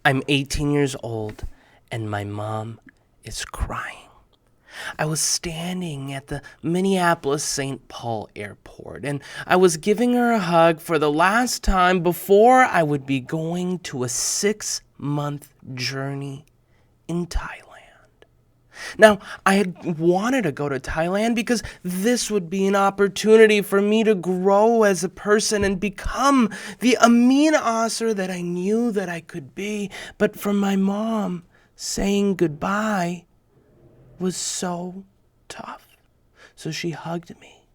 I'm 18 years old, and my mom is crying. I was standing at the Minneapolis-St. Paul airport, and I was giving her a hug for the last time before I would be going to a 6-month journey in Thailand. Now, I had wanted to go to Thailand because this would be an opportunity for me to grow as a person and become the Amin Aaser that I knew that I could be. But for my mom, saying goodbye was so tough. So she hugged me.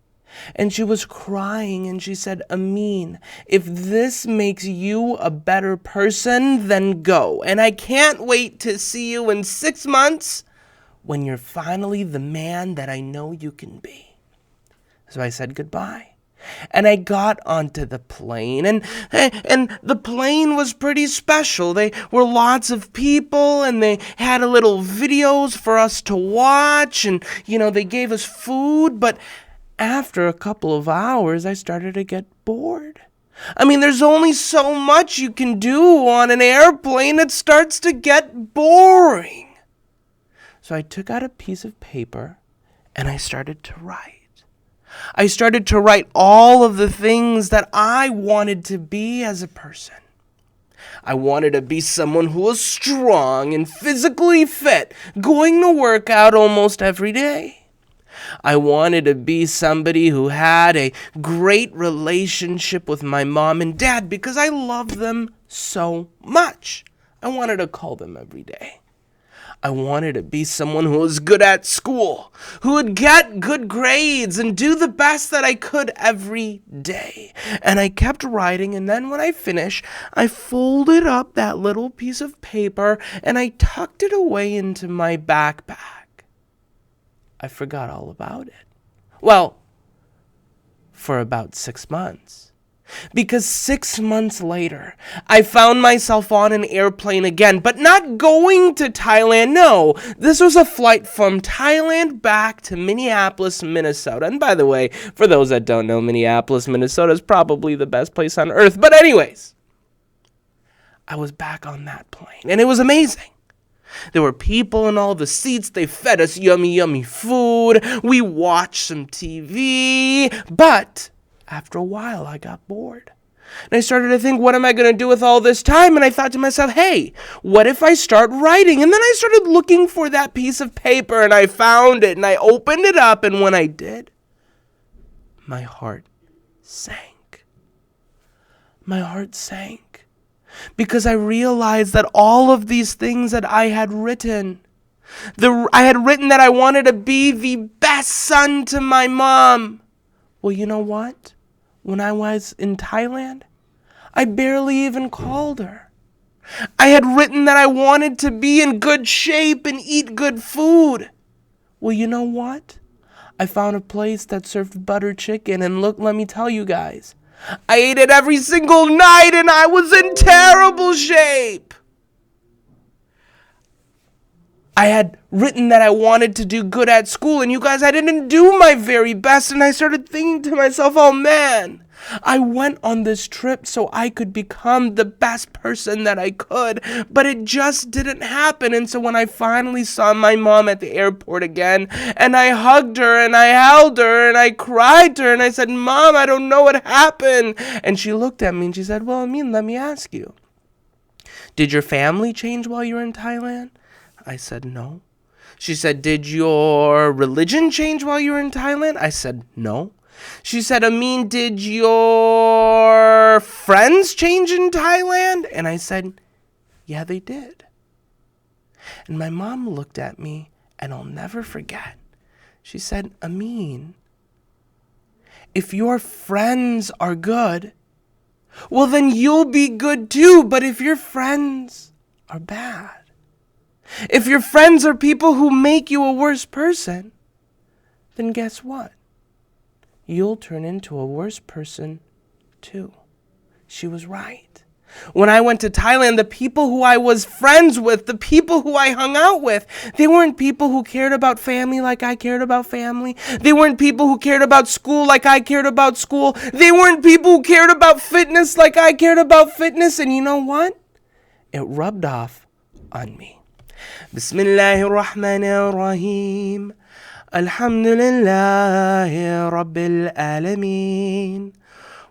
And she was crying and she said, Amin, if this makes you a better person, then go. And I can't wait to see you in 6 months when you're finally the man that I know you can be. So I said goodbye. And I got onto the plane, and the plane was pretty special. They were lots of people, and they had a little videos for us to watch, and, they gave us food, but after a couple of hours, I started to get bored. I mean, there's only so much you can do on an airplane. It starts to get boring. So I took out a piece of paper, and I started to write. I started to write all of the things that I wanted to be as a person. I wanted to be someone who was strong and physically fit, going to work out almost every day. I wanted to be somebody who had a great relationship with my mom and dad because I loved them so much. I wanted to call them every day. I wanted to be someone who was good at school, who would get good grades and do the best that I could every day. And I kept writing, and then when I finished, I folded up that little piece of paper and I tucked it away into my backpack. I forgot all about it. Well, for about 6 months. Because 6 months later, I found myself on an airplane again, but not going to Thailand. No, this was a flight from Thailand back to Minneapolis, Minnesota. And by the way, for those that don't know, Minneapolis, Minnesota is probably the best place on earth. But anyways, I was back on that plane, and it was amazing. There were people in all the seats. They fed us yummy, yummy food. We watched some TV, but after a while, I got bored. And I started to think, what am I going to do with all this time? And I thought to myself, hey, what if I start writing? And then I started looking for that piece of paper, and I found it, and I opened it up. And when I did, my heart sank. My heart sank because I realized that all of these things that I had written, I had written that I wanted to be the best son to my mom. Well, you know what? When I was in Thailand, I barely even called her. I had written that I wanted to be in good shape and eat good food. Well, you know what? I found a place that served butter chicken, and look, let me tell you guys, I ate it every single night, and I was in terrible shape. I had written that I wanted to do good at school, and you guys, I didn't do my very best, and I started thinking to myself, oh man, I went on this trip so I could become the best person that I could, but it just didn't happen. And so when I finally saw my mom at the airport again, and I hugged her, and I held her, and I cried to her, and I said, Mom, I don't know what happened. And she looked at me, and she said, well, Amin, let me ask you, did your family change while you were in Thailand? I said, no. She said, did your religion change while you were in Thailand? I said, no. She said, Amin, did your friends change in Thailand? And I said, yeah, they did. And my mom looked at me, and I'll never forget. She said, Amin, if your friends are good, well, then you'll be good too. But if your friends are bad, if your friends are people who make you a worse person, then guess what? You'll turn into a worse person too. She was right. When I went to Thailand, the people who I was friends with, the people who I hung out with, they weren't people who cared about family like I cared about family. They weren't people who cared about school like I cared about school. They weren't people who cared about fitness like I cared about fitness. And you know what? it rubbed off on me. Bismillahir Rahmanir Rahim. Alhamdulillahi Rabbil Alameen.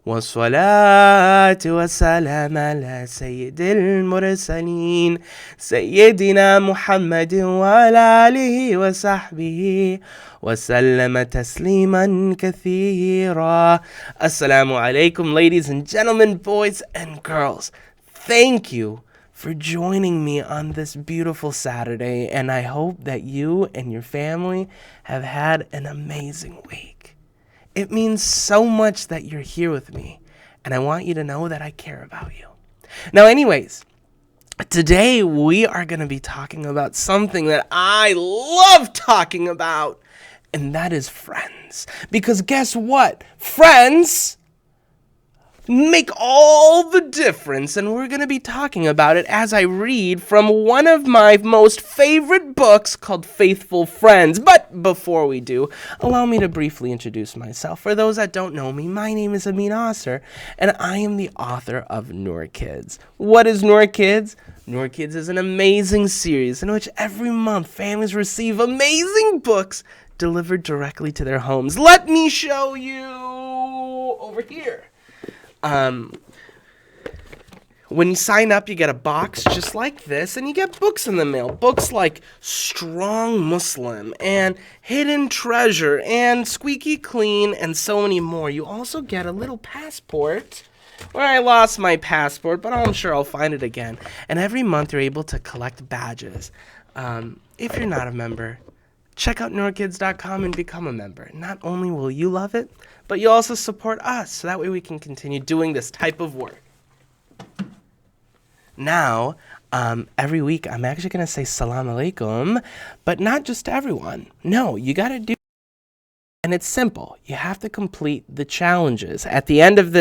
والصلاة والسلام على سيد المرسلين سيدنا محمد وعلى آله وصحبه وسلم تسليما كثيرا. Assalamu alaikum, ladies and gentlemen, boys and girls. Thank you for joining me on this beautiful Saturday, and I hope that you and your family have had an amazing week. It means so much that you're here with me, and I want you to know that I care about you. Now, anyways, today we are going to be talking about something that I love talking about, and that is friends. Because guess what? Friends make all the difference, and we're going to be talking about it as I read from one of my most favorite books called Faithful Friends. But before we do, allow me to briefly introduce myself. For those that don't know me, my name is Amin Aaser, and I am the author of Noor Kids. What is Noor Kids? Noor Kids is an amazing series in which every month families receive amazing books delivered directly to their homes. Let me show you over here. When you sign up, you get a box just like this, and you get books in the mail. Books like Strong Muslim and Hidden Treasure and Squeaky Clean and so many more. You also get a little passport where I lost my passport, but I'm sure I'll find it again. And every month you're able to collect badges. If you're not a member, check out NoorKids.com and become a member. Not only will you love it, but you also support us, so that way we can continue doing this type of work. Now, every week I'm actually going to say salam alaikum, but not just to everyone. No, you got to do, and it's simple. You have to complete the challenges. At the end of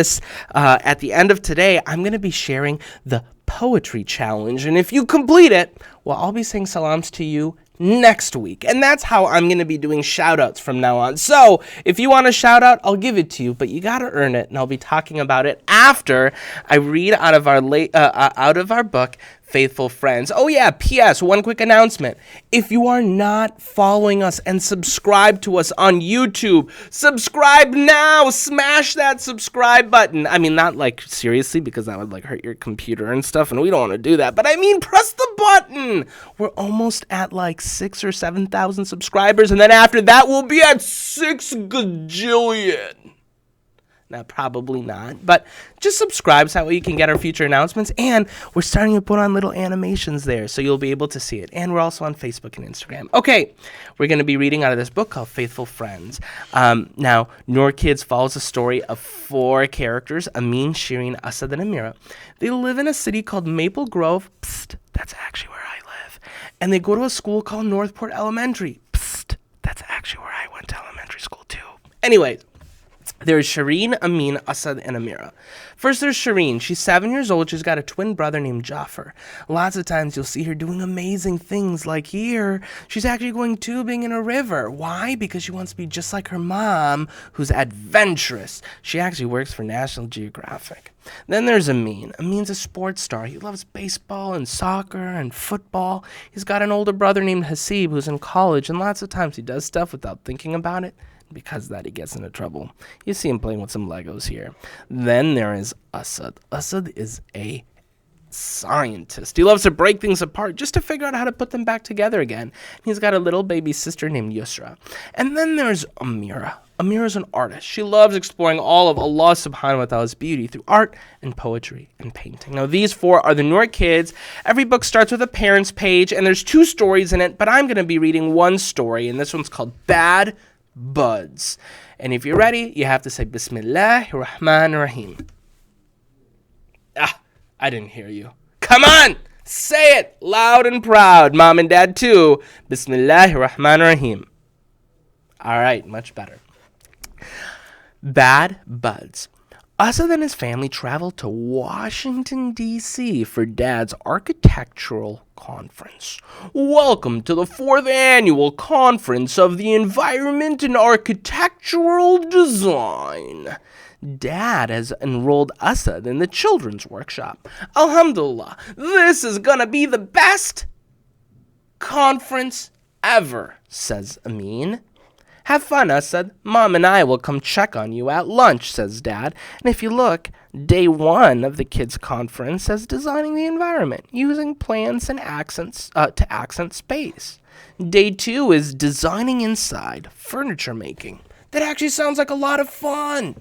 today, I'm going to be sharing the poetry challenge, and if you complete it, well, I'll be saying salams to you next week. And that's how I'm going to be doing shout outs from now on. So if you want a shout out, I'll give it to you, but you got to earn it. And I'll be talking about it after I read out of our book, Faithful Friends. Oh yeah, P.S. One quick announcement. If you are not following us and subscribe to us on YouTube, subscribe now. Smash that subscribe button. I mean, not like seriously, because that would like hurt your computer and stuff, and we don't want to do that. But I mean, press the button. We're almost at like 6,000 or 7,000 subscribers, and then after that, we'll be at 6 gajillion. Now, probably not, but just subscribe so that way you can get our future announcements. And we're starting to put on little animations there, so you'll be able to see it. And we're also on Facebook and Instagram. Okay, we're going to be reading out of this book called Faithful Friends. Now, Noor Kids follows a story of 4 characters, Amin, Shireen, Asad, and Amira. They live in a city called Maple Grove. Psst, that's actually where I live. And they go to a school called Northport Elementary. Psst, that's actually where I went to elementary school too. Anyways. There's Shireen, Amin, Asad, and Amira. First, there's Shireen. She's 7 years old. She's got a twin brother named Jafar. Lots of times you'll see her doing amazing things, like here. She's actually going tubing in a river. Why? Because she wants to be just like her mom, who's adventurous. She actually works for National Geographic. Then there's Amin. Amin's a sports star. He loves baseball and soccer and football. He's got an older brother named Hasib who's in college, and lots of times he does stuff without thinking about it. Because of that, he gets into trouble. You see him playing with some Legos here. Then there is Asad. Asad is a scientist. He loves to break things apart just to figure out how to put them back together again. He's got a little baby sister named Yusra. And then there's Amira. Amira is an artist. She loves exploring all of Allah subhanahu wa ta'ala's beauty through art and poetry and painting. Now, these 4 are the Noor Kids. Every book starts with a parents page, and there's 2 stories in it, but I'm going to be reading one story, and this one's called Bad Buds. And if you're ready, you have to say Bismillahir Rahmanir Rahim. I didn't hear you. Come on! Say it loud and proud. Mom and Dad too. Bismillahir Rahmanir Rahim. Alright, much better. Bad Buds. Asad and his family traveled to Washington, D.C. for Dad's architectural conference. Welcome to the 4th annual conference of the Environment and Architectural Design. Dad has enrolled Asad in the children's workshop. Alhamdulillah, this is gonna be the best conference ever, says Amin. Have fun, Asad. Mom and I will come check on you at lunch, says Dad. And if you look, day 1 of the kids' conference says designing the environment, using plants and accents to accent space. Day 2 is designing inside, furniture making. That actually sounds like a lot of fun.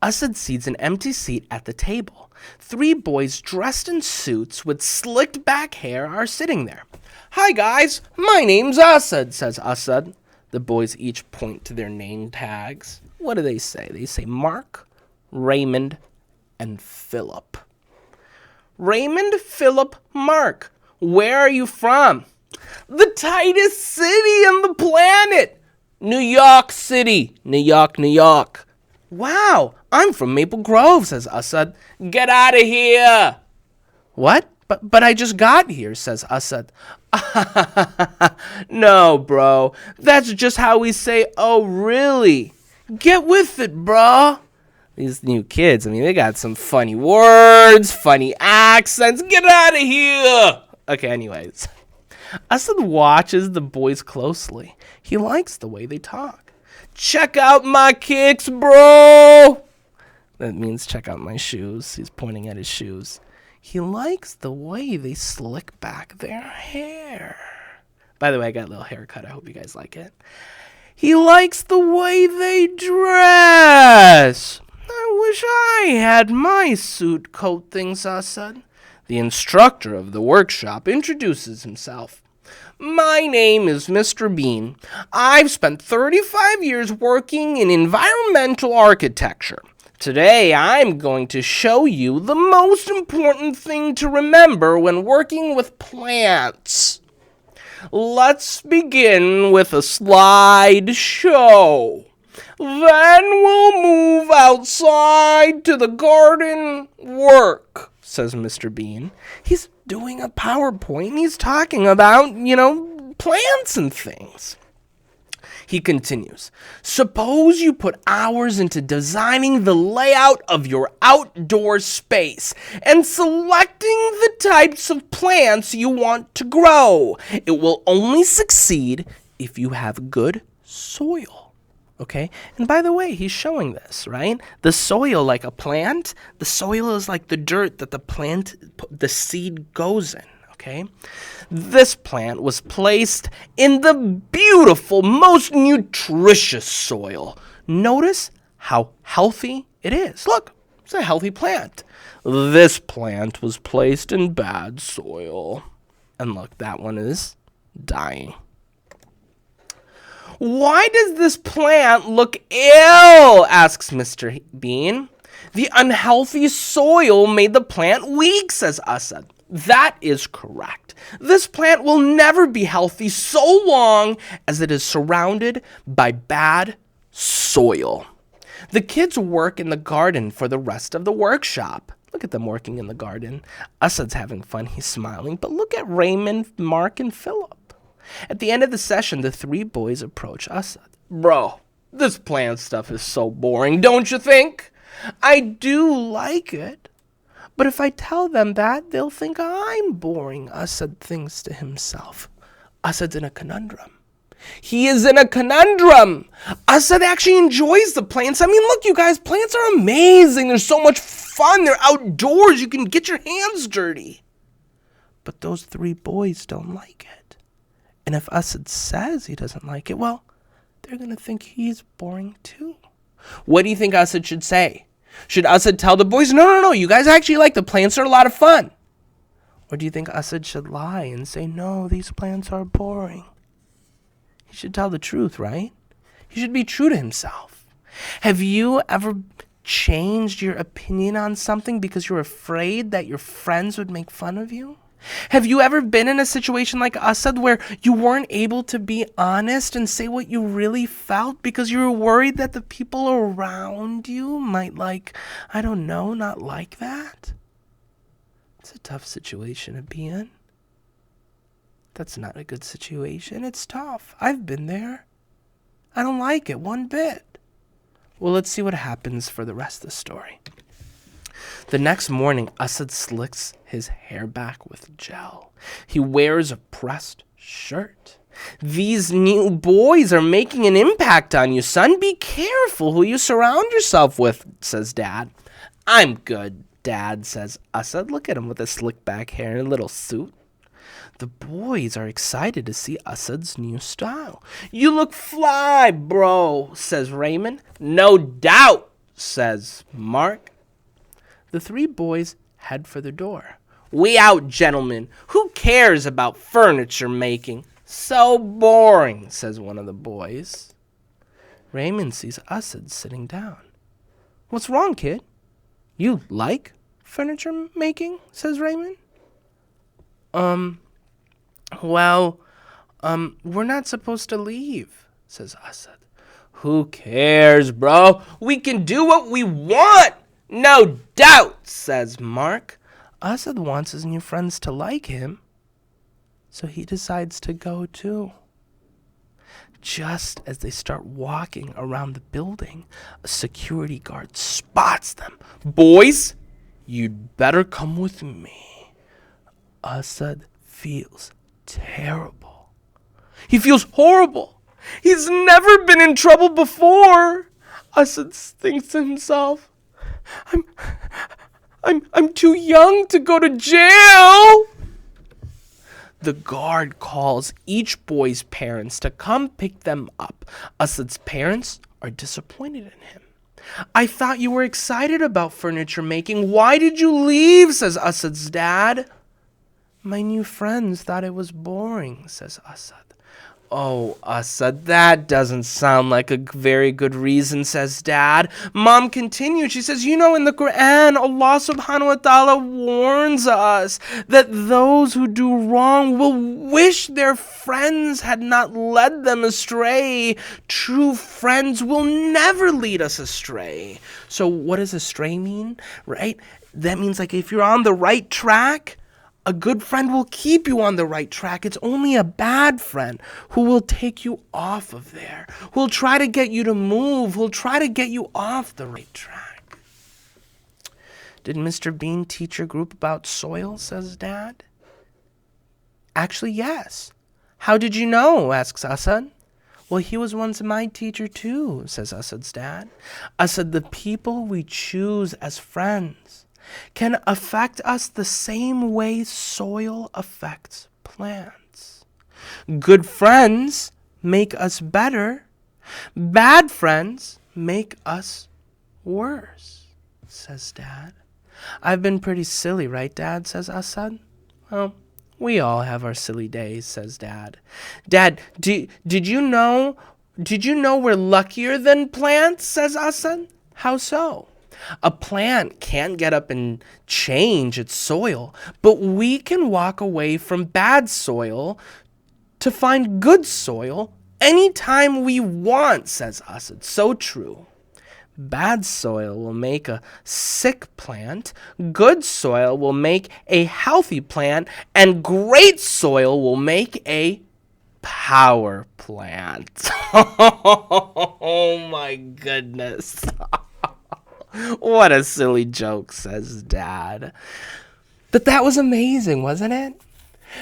Asad sees an empty seat at the table. 3 boys dressed in suits with slicked back hair are sitting there. Hi guys, my name's Asad, says Asad. The boys each point to their name tags. What do they say? They say Mark, Raymond, and Philip. Raymond, Philip, Mark. Where are you from? The tightest city on the planet. New York City. New York, New York. Wow, I'm from Maple Grove, says Asad. Get out of here. What? But I just got here, says Asad. No, bro. That's just how we say, oh, really? Get with it, bro. These new kids, they got some funny words, funny accents. Get out of here. Okay, anyways. Asad watches the boys closely. He likes the way they talk. Check out my kicks, bro. That means check out my shoes. He's pointing at his shoes. He likes the way they slick back their hair. By the way, I got a little haircut. I hope you guys like it. He likes the way they dress. I wish I had my suit coat thing, Asad. The instructor of the workshop introduces himself. My name is Mr. Bean. I've spent 35 years working in environmental architecture. Today, I'm going to show you the most important thing to remember when working with plants. Let's begin with a slideshow. Then we'll move outside to the garden work, says Mr. Bean. He's doing a PowerPoint and he's talking about, plants and things. He continues, suppose you put hours into designing the layout of your outdoor space and selecting the types of plants you want to grow. It will only succeed if you have good soil. Okay? And by the way, he's showing this, right? The soil, like a plant, the soil is like the dirt that the seed goes in. Okay? This plant was placed in the beautiful, most nutritious soil. Notice how healthy it is. Look, it's a healthy plant. This plant was placed in bad soil. And look, that one is dying. Why does this plant look ill? Asks Mr. Bean. The unhealthy soil made the plant weak, says Asad. That is correct. This plant will never be healthy so long as it is surrounded by bad soil. The kids work in the garden for the rest of the workshop. Look at them working in the garden. Asad's having fun. He's smiling. But look at Raymond, Mark, and Philip. At the end of the session, the 3 boys approach Asad. Bro, this plant stuff is so boring, don't you think? I do like it. But if I tell them that, they'll think I'm boring, Asad thinks to himself. Asad's in a conundrum. He is in a conundrum. Asad actually enjoys the plants. Look, you guys, plants are amazing. They're so much fun. They're outdoors. You can get your hands dirty. But those 3 boys don't like it. And if Asad says he doesn't like it, well, they're going to think he's boring too. What do you think Asad should say? Should Asad tell the boys, no, you guys actually like the plants, are a lot of fun? Or do you think Asad should lie and say, no, these plants are boring? He should tell the truth, right? He should be true to himself. Have you ever changed your opinion on something because you're afraid that your friends would make fun of you? Have you ever been in a situation like Asad where you weren't able to be honest and say what you really felt because you were worried that the people around you might not like that? It's a tough situation to be in. That's not a good situation. It's tough. I've been there. I don't like it one bit. Well, let's see what happens for the rest of the story. The next morning, Asad slicks his hair back with gel. He wears a pressed shirt. These new boys are making an impact on you, son. Be careful who you surround yourself with, says Dad. I'm good, Dad, says Asad. Look at him with his slick back hair and a little suit. The boys are excited to see Asad's new style. You look fly, bro, says Raymond. No doubt, says Mark. The three boys head for the door. We out, gentlemen. Who cares about furniture making? So boring, says one of the boys. Raymond sees Asad sitting down. What's wrong, kid? You like furniture making? Says Raymond. We're not supposed to leave, says Asad. Who cares, bro? We can do what we want. No doubt, says Mark. Asad wants his new friends to like him, so he decides to go too. Just as they start walking around the building, a security guard spots them. Boys, you'd better come with me. Asad feels terrible. He feels horrible. He's never been in trouble before. Asad thinks to himself, I'm too young to go to jail. The guard calls each boy's parents to come pick them up. Asad's parents are disappointed in him. I thought you were excited about furniture making. Why did you leave? Says Asad's dad. My new friends thought it was boring, says Asad. Oh, Asad, that doesn't sound like a very good reason, says Dad. Mom continued. She says, in the Quran, Allah subhanahu wa ta'ala warns us that those who do wrong will wish their friends had not led them astray. True friends will never lead us astray. So what does astray mean, right? That means like if you're on the right track, a good friend will keep you on the right track. It's only a bad friend who will take you off of there, who will try to get you to move, who will try to get you off the right track. Did Mr. Bean teach your group about soil, says Dad? Actually, yes. How did you know, asks Asad. Well, he was once my teacher too, says Asad's dad. Asad, the people we choose as friends can affect us the same way soil affects plants. Good friends make us better. Bad friends make us worse, says Dad. I've been pretty silly, right, Dad, says Asad. Well, we all have our silly days, says Dad. Dad, did you know we're luckier than plants, says Asad. How so? A plant can't get up and change its soil, but we can walk away from bad soil to find good soil anytime we want, says Asad. So true. Bad soil will make a sick plant, good soil will make a healthy plant, and great soil will make a power plant. Oh my goodness. What a silly joke, says Dad. But that was amazing, wasn't it?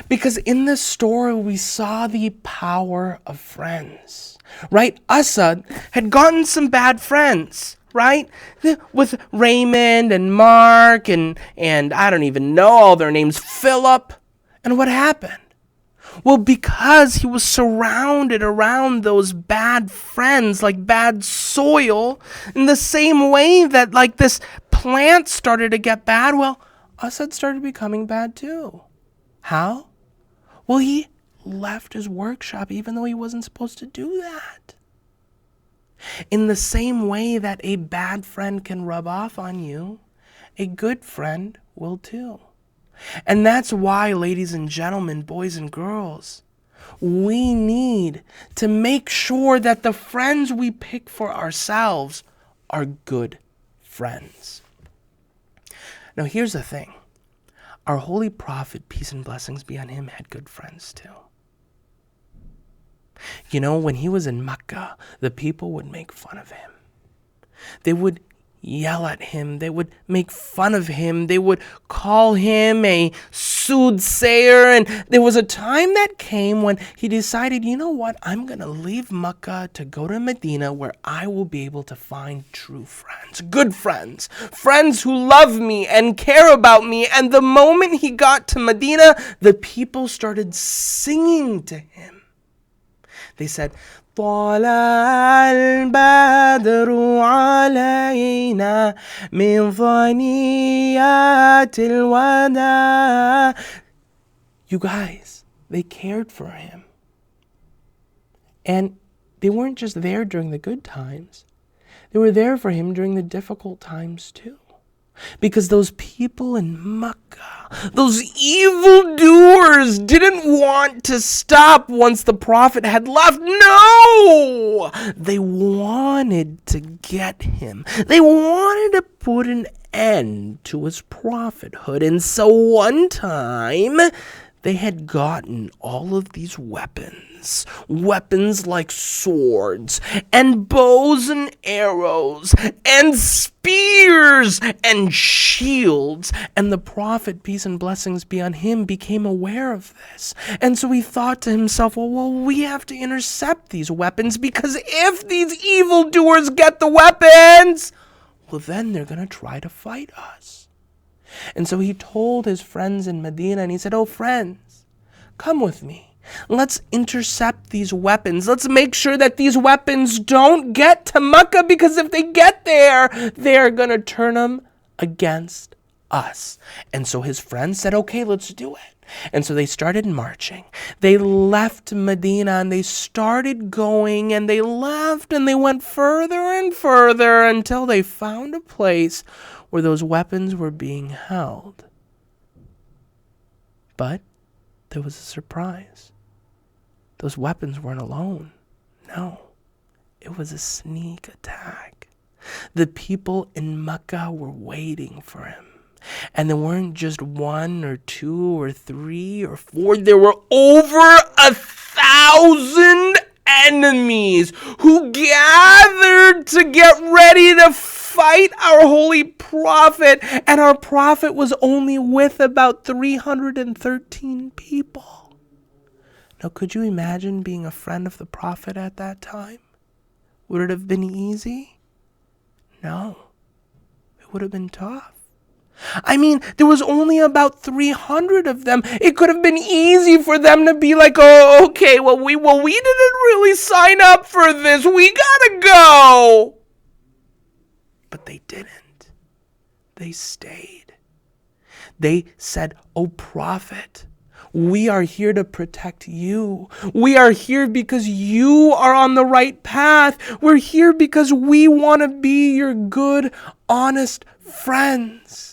Because in this story, we saw the power of friends, right? Asad had gotten some bad friends, right? With Raymond and Mark and I don't even know all their names, Philip. And what happened? Well, because he was surrounded around those bad friends, like bad soil, in the same way that like this plant started to get bad, well, Asad started becoming bad too. How? Well, he left his workshop even though he wasn't supposed to do that. In the same way that a bad friend can rub off on you, a good friend will too. And that's why, ladies and gentlemen, boys and girls, we need to make sure that the friends we pick for ourselves are good friends. Now, here's the thing. Our holy prophet, peace and blessings be on him, had good friends too. When he was in Mecca, the people would make fun of him. They would yell at him. They would make fun of him. They would call him a soothsayer. And there was a time that came when he decided, you know what? I'm going to leave Mecca to go to Medina, where I will be able to find true friends, good friends, friends who love me and care about me. And the moment he got to Medina, the people started singing to him. They said, طلع البدر علينا من ثنيات الوداع. You guys, they cared for him. And they weren't just there during the good times. They were there for him during the difficult times too. Because those people in Mecca, those evildoers, didn't want to stop once the Prophet had left. No! They wanted to get him. They wanted to put an end to his prophethood. And so one time, they had gotten all of these weapons like swords and bows and arrows and spears and shields. And the Prophet, peace and blessings be on him, became aware of this. And so he thought to himself, well, we have to intercept these weapons, because if these evildoers get the weapons, well, then they're going to try to fight us. And so he told his friends in Medina, and he said, oh, friends, come with me. Let's intercept these weapons. Let's make sure that these weapons don't get to Mecca, because if they get there, they're going to turn them against us. And so his friends said, okay, let's do it. And so they started marching. They left Medina and they started going, and they left and they went further and further until they found a place where those weapons were being held. But there was a surprise. Those weapons weren't alone. No, it was a sneak attack. The people in Mecca were waiting for him. And there weren't just 1 or 2 or 3 or 4. There were over 1,000 enemies who gathered to get ready to fight our holy prophet. And our prophet was only with about 313 people. Now, could you imagine being a friend of the prophet at that time? Would it have been easy? No, it would have been tough. I mean, there was only about 300 of them. It could have been easy for them to be like, oh, okay, well, we didn't really sign up for this. We gotta go. But they didn't. They stayed. They said, oh, prophet, we are here to protect you. We are here because you are on the right path. We're here because we want to be your good, honest friends.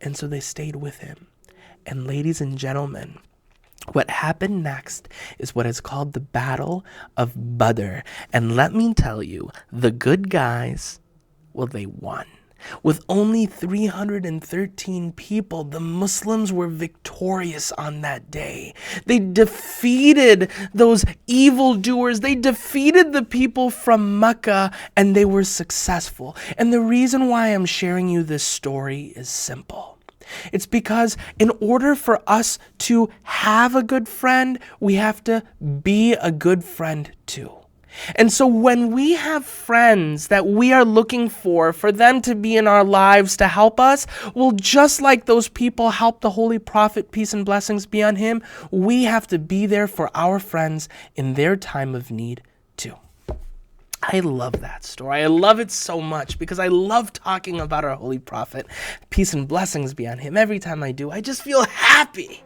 And so they stayed with him. And ladies and gentlemen, what happened next is what is called the Battle of Badr. And let me tell you, the good guys, well, they won. With only 313 people, the Muslims were victorious on that day. They defeated those evildoers. They defeated the people from Mecca, and they were successful. And the reason why I'm sharing you this story is simple. It's because in order for us to have a good friend, we have to be a good friend too. And so when we have friends that we are looking for them to be in our lives to help us, well, just like those people helped the Holy Prophet, peace and blessings be on him, we have to be there for our friends in their time of need too. I love that story. I love it so much because I love talking about our Holy Prophet, peace and blessings be on him. Every time I do, I just feel happy.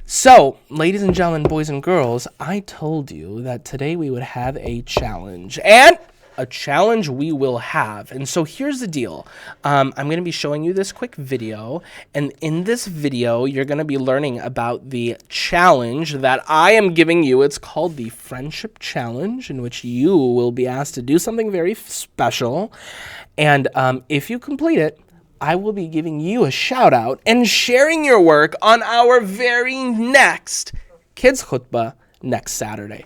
So, ladies and gentlemen, boys and girls, I told you that today we would have a challenge, and a challenge we will have. And so here's the deal. I'm going to be showing you this quick video, and in this video, you're going to be learning about the challenge that I am giving you. It's called the Friendship Challenge, in which you will be asked to do something very special, and if you complete it, I will be giving you a shout out and sharing your work on our very next Kids Khutba next Saturday.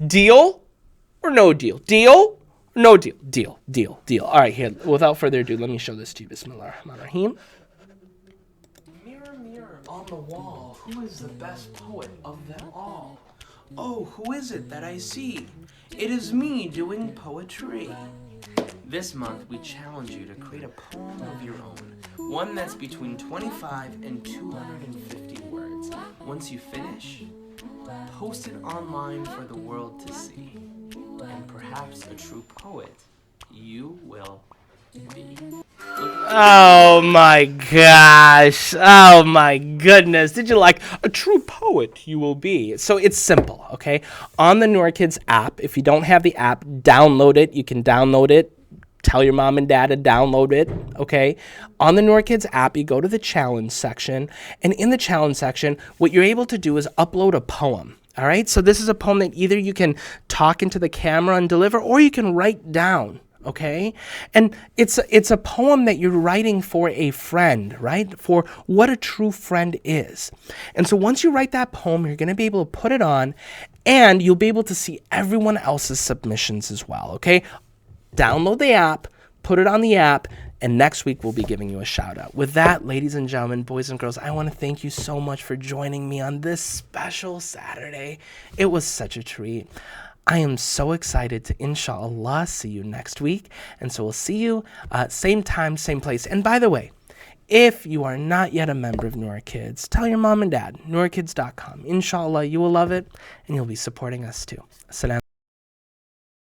Deal or no deal? Deal No deal. Deal. All right, here. Without further ado, let me show this to you. Bismillah ar-Rahman ar-Rahim. Mirror, mirror on the wall, who is the best poet of them all? Oh, who is it that I see? It is me doing poetry. This month, we challenge you to create a poem of your own, one that's between 25 and 250 words. Once you finish, post it online for the world to see. And perhaps a true poet you will be. Oh my gosh. Oh my goodness. Did you like a true poet you will be? So it's simple, okay? On the Noor Kids app, if you don't have the app, download it. You can download it. Tell your mom and dad to download it, okay? On the Noor Kids app, you go to the challenge section. And in the challenge section, what you're able to do is upload a poem. All right, so this is a poem that either you can talk into the camera and deliver, or you can write down, okay? And it's a poem that you're writing for a friend, right? For what a true friend is. And so once you write that poem, you're going to be able to put it on, and you'll be able to see everyone else's submissions as well, okay? Download the app, put it on the app, and next week we'll be giving you a shout out. With that, ladies and gentlemen, boys and girls, I want to thank you so much for joining me on this special Saturday. It was such a treat. I am so excited to, inshallah, see you next week. And so we'll see you same time, same place. And by the way, if you are not yet a member of Noor Kids, tell your mom and dad, noorkids.com. Inshallah, you will love it, and you'll be supporting us too. Assalamu